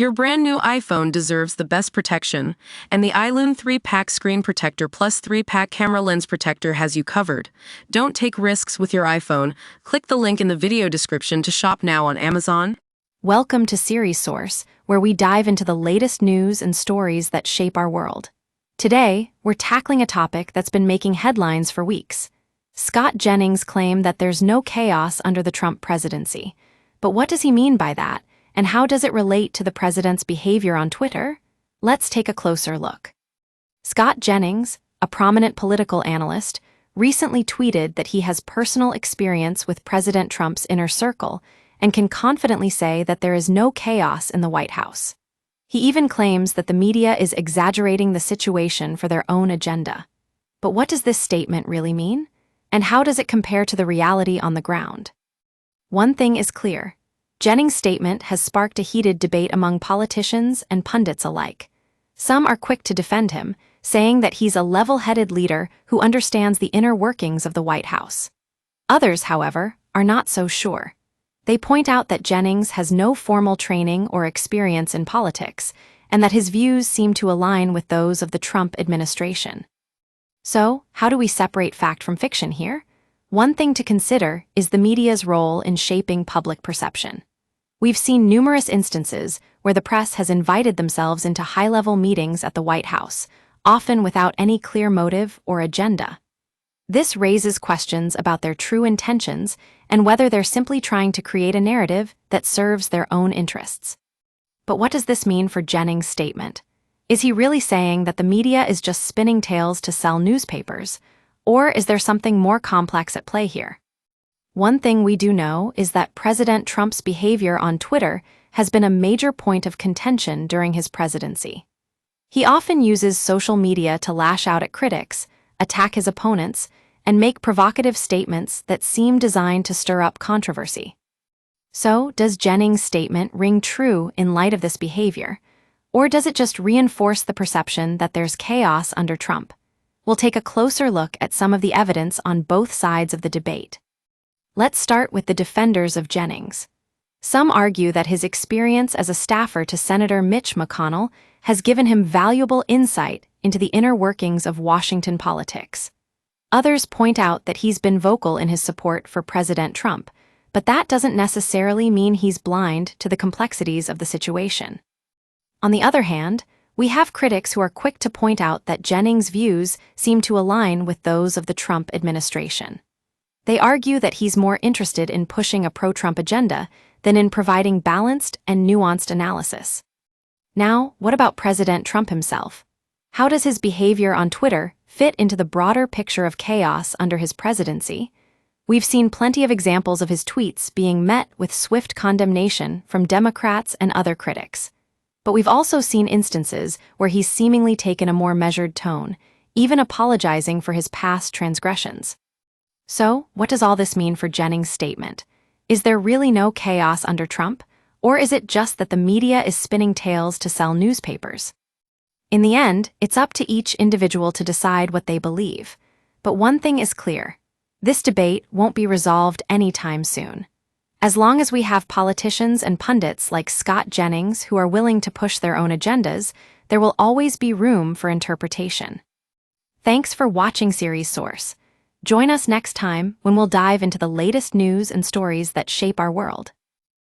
Your brand new iPhone deserves the best protection, and the iLune 3-pack screen protector plus 3-pack camera lens protector has you covered. Don't take risks with your iPhone. Click the link in the video description to shop now on Amazon. Welcome to Series Source, where we dive into the latest news and stories that shape our world. Today, we're tackling a topic that's been making headlines for weeks. Scott Jennings claimed that there's no chaos under the Trump presidency. But what does he mean by that? And how does it relate to the president's behavior on Twitter? Let's take a closer look. Scott Jennings, a prominent political analyst, recently tweeted that he has personal experience with President Trump's inner circle and can confidently say that there is no chaos in the White House. He even claims that the media is exaggerating the situation for their own agenda. But what does this statement really mean? And how does it compare to the reality on the ground? One thing is clear. Jennings' statement has sparked a heated debate among politicians and pundits alike. Some are quick to defend him, saying that he's a level-headed leader who understands the inner workings of the White House. Others, however, are not so sure. They point out that Jennings has no formal training or experience in politics, and that his views seem to align with those of the Trump administration. So, how do we separate fact from fiction here? One thing to consider is the media's role in shaping public perception. We've seen numerous instances where the press has invited themselves into high-level meetings at the White House, often without any clear motive or agenda. This raises questions about their true intentions and whether they're simply trying to create a narrative that serves their own interests. But what does this mean for Jennings' statement? Is he really saying that the media is just spinning tales to sell newspapers, or is there something more complex at play here? One thing we do know is that President Trump's behavior on Twitter has been a major point of contention during his presidency. He often uses social media to lash out at critics, attack his opponents, and make provocative statements that seem designed to stir up controversy. So, does Jennings' statement ring true in light of this behavior, or does it just reinforce the perception that there's chaos under Trump? We'll take a closer look at some of the evidence on both sides of the debate. Let's start with the defenders of Jennings. Some argue that his experience as a staffer to Senator Mitch McConnell has given him valuable insight into the inner workings of Washington politics. Others point out that he's been vocal in his support for President Trump, but that doesn't necessarily mean he's blind to the complexities of the situation. On the other hand, we have critics who are quick to point out that Jennings' views seem to align with those of the Trump administration. They argue that he's more interested in pushing a pro-Trump agenda than in providing balanced and nuanced analysis. Now, what about President Trump himself? How does his behavior on Twitter fit into the broader picture of chaos under his presidency? We've seen plenty of examples of his tweets being met with swift condemnation from Democrats and other critics. But we've also seen instances where he's seemingly taken a more measured tone, even apologizing for his past transgressions. So, what does all this mean for Jennings' statement? Is there really no chaos under Trump? Or is it just that the media is spinning tales to sell newspapers? In the end, it's up to each individual to decide what they believe. But one thing is clear. This debate won't be resolved anytime soon. As long as we have politicians and pundits like Scott Jennings who are willing to push their own agendas, there will always be room for interpretation. Thanks for watching Series Source. Join us next time when we'll dive into the latest news and stories that shape our world.